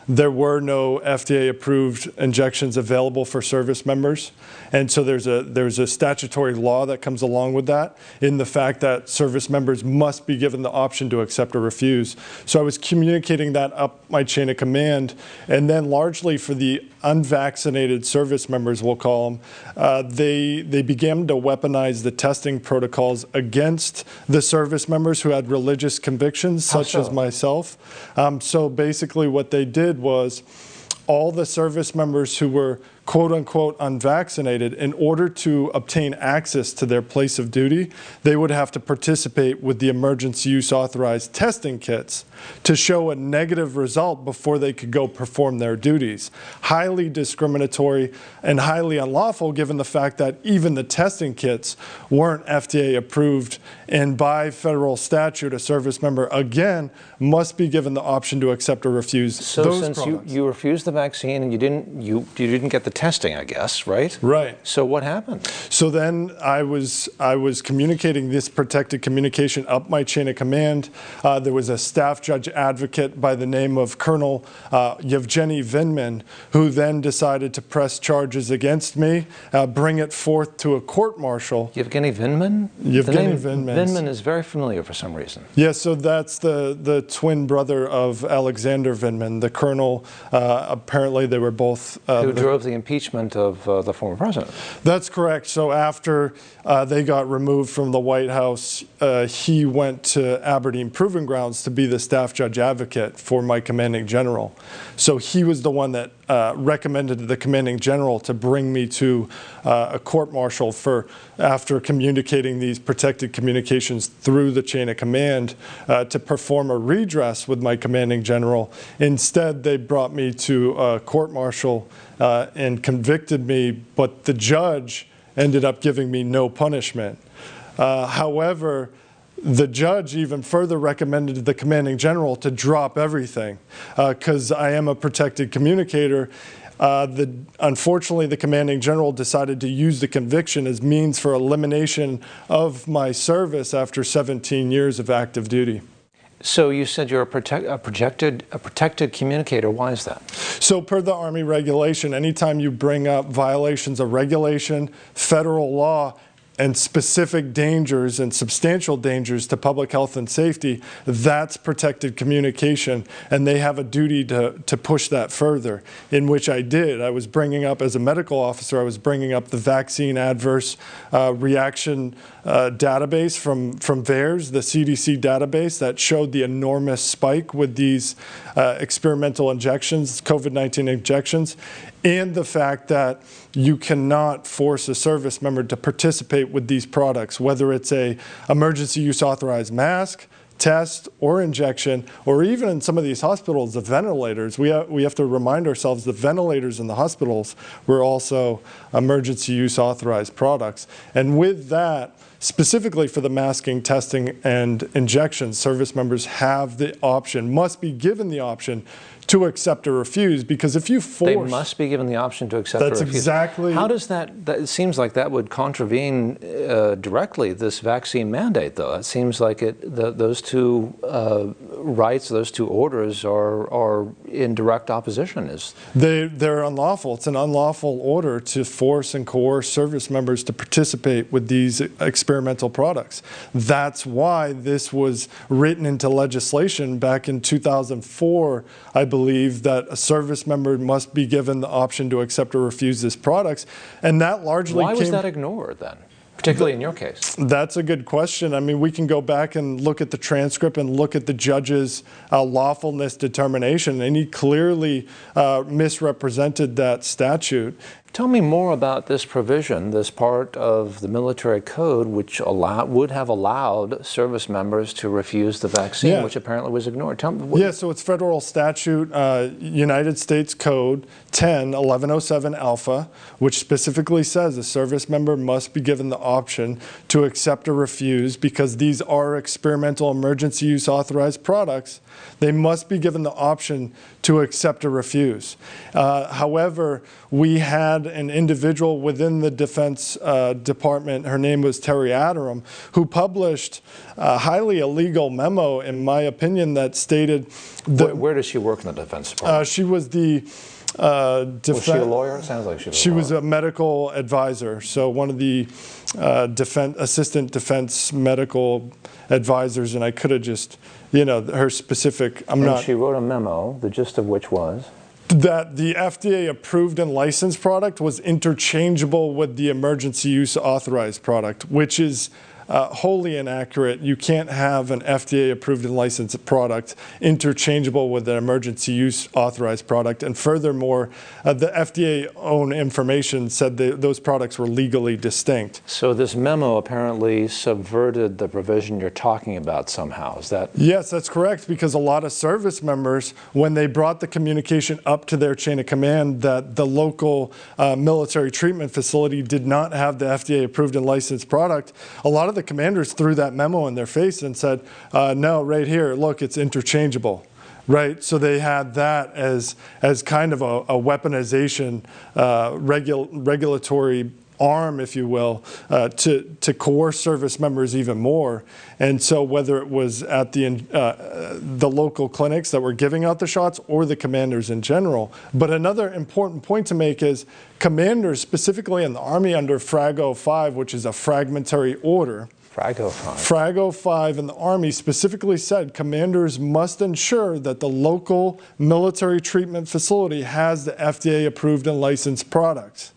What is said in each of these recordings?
there were no FDA-approved injections available for service members. And so there's a statutory law that comes along with that, in the fact that service members must be given the option to accept or refuse. So I was communicating that up my chain of command, and then largely for the unvaccinated service members, we'll call them, they began to weaponize the testing protocols against the service members who had religious convictions, such as myself. So basically what they did was, all the service members who were quote unquote unvaccinated, in order to obtain access to their place of duty, they would have to participate with the emergency use authorized testing kits to show a negative result before they could go perform their duties. Highly discriminatory and highly unlawful, given the fact that even the testing kits weren't FDA approved, and by federal statute, a service member, again, must be given the option to accept or refuse those products. So since you refused the vaccine and you didn't get the testing, I guess, right? Right. So what happened? So then I was communicating this protected communication up my chain of command. There was a staff judge advocate by the name of Colonel Yevgeny Vindman, who then decided to press charges against me, bring it forth to a court-martial. Yevgeny Vindman? Yevgeny Vindman. Vindman is very familiar for some reason. Yeah, so that's the twin brother of Alexander Vindman, the colonel. Apparently they were both... who drove the impeachment of the former president. That's correct. So after they got removed from the White House, he went to Aberdeen Proving Grounds to be the staff judge advocate for my commanding general. So he was the one that recommended to the commanding general to bring me to a court-martial for, after communicating these protected communications through the chain of command, to perform a redress with my commanding general. Instead, they brought me to a court-martial and convicted me, but the judge ended up giving me no punishment. However, the judge even further recommended the commanding general to drop everything, because I am a protected communicator. Unfortunately, the commanding general decided to use the conviction as means for elimination of my service after 17 years of active duty. So you said you're a protected communicator. Why is that? So per the Army regulation, anytime you bring up violations of regulation, federal law, and specific dangers and substantial dangers to public health and safety, that's protected communication, and they have a duty to push that further, in which I did. I was bringing up, as a medical officer, I was bringing up the vaccine adverse reaction database from VAERS, the CDC database, that showed the enormous spike with these experimental injections, COVID-19 injections, and the fact that you cannot force a service member to participate with these products, whether it's a emergency use authorized mask, test, or injection, or even in some of these hospitals, the ventilators. We have to remind ourselves the ventilators in the hospitals were also emergency use authorized products. And with that, specifically for the masking, testing, and injections, service members have the option, must be given the option to accept or refuse, because if you force... They must be given the option to accept or refuse. That's exactly... How does that... It seems like that would contravene directly this vaccine mandate, though. It seems like those two rights, those two orders are in direct opposition. They're unlawful. It's an unlawful order to force and coerce service members to participate with these experimental products. That's why this was written into legislation back in 2004, I believe, that a service member must be given the option to accept or refuse these products. And that largely Why was that ignored then, particularly in your case? That's a good question. I mean, we can go back and look at the transcript and look at the judge's lawfulness determination, and he clearly misrepresented that statute. Tell me more about this provision, this part of the military code, which would have allowed service members to refuse the vaccine, which apparently was ignored. Tell me. So it's federal statute, United States Code 10-1107 Alpha, which specifically says a service member must be given the option to accept or refuse, because these are experimental emergency use authorized products. They must be given the option to accept or refuse. However, we had had an individual within the Defense Department, her name was Terry Adderam, who published a highly illegal memo, in my opinion, that stated that... Where does she work in the Defense Department? She was the... was she a lawyer? It sounds like she was She was a medical advisor, so one of the assistant defense medical advisors, and I could have just, her specific, She wrote a memo, the gist of which was? That the FDA approved and licensed product was interchangeable with the emergency use authorized product, which is wholly inaccurate. You can't have an FDA approved and licensed product interchangeable with an emergency use authorized product. And furthermore, the FDA own information said that those products were legally distinct. So this memo apparently subverted the provision you're talking about somehow, is that? Yes, that's correct, because a lot of service members, when they brought the communication up to their chain of command that the local military treatment facility did not have the FDA approved and licensed product, a lot of the commanders threw that memo in their face and said, no, right here, look, it's interchangeable. Right, so they had that as kind of a weaponization, regulatory arm, if you will, to coerce service members even more. And so whether it was at the local clinics that were giving out the shots or the commanders in general. But another important point to make is commanders, specifically in the Army under FRAGO 5, which is a fragmentary order. FRAGO 5. FRAGO 5 in the Army specifically said commanders must ensure that the local military treatment facility has the FDA approved and licensed product,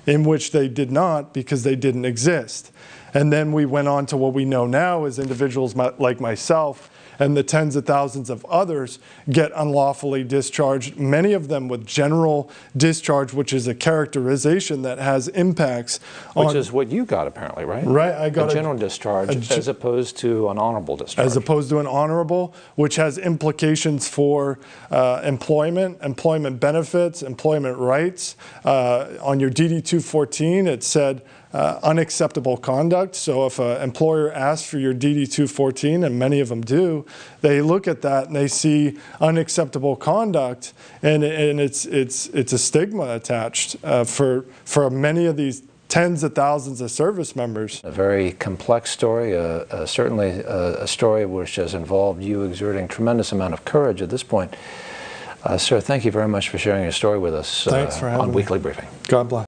in which they did not because they didn't exist. And then we went on to what we know now as individuals like myself and the tens of thousands of others get unlawfully discharged, many of them with general discharge, which is a characterization that has impacts on... Which is what you got apparently, right? Right, I got a general discharge as opposed to an honorable discharge. As opposed to an honorable, which has implications for employment benefits, employment rights. On your DD-214, it said unacceptable conduct. So if an employer asks for your DD-214, and many of them do, they look at that and they see unacceptable conduct, and it's a stigma attached for many of these tens of thousands of service members. A very complex story, certainly a story which has involved you exerting tremendous amount of courage at this point. Sir, thank you very much for sharing your story with us Thanks for having on me. Weekly Briefing. God bless.